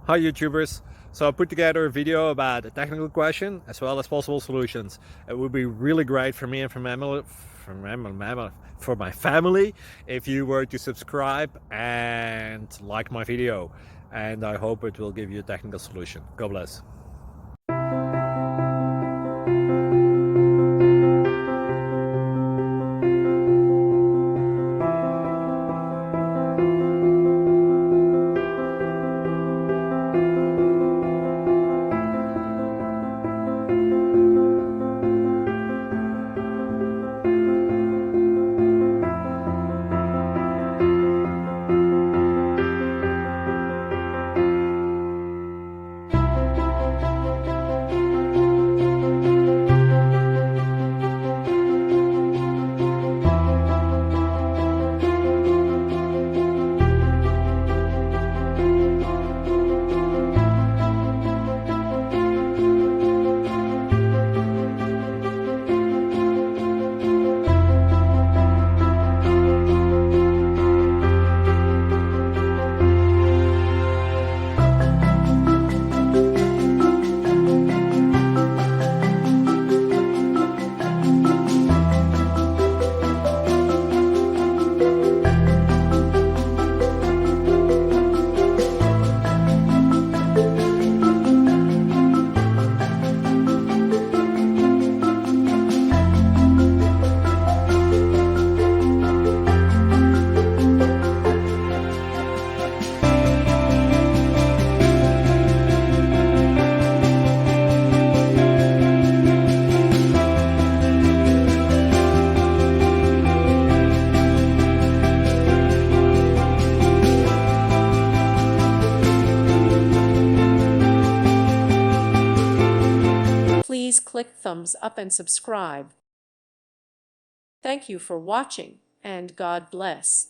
Hi YouTubers! So I put together a video about a technical question as well as possible solutions. It would be really great for me and for my family if you were to subscribe and like my video, and I hope it will give you a technical solution. God bless. Please click thumbs up and subscribe. Thank you for watching, and God bless.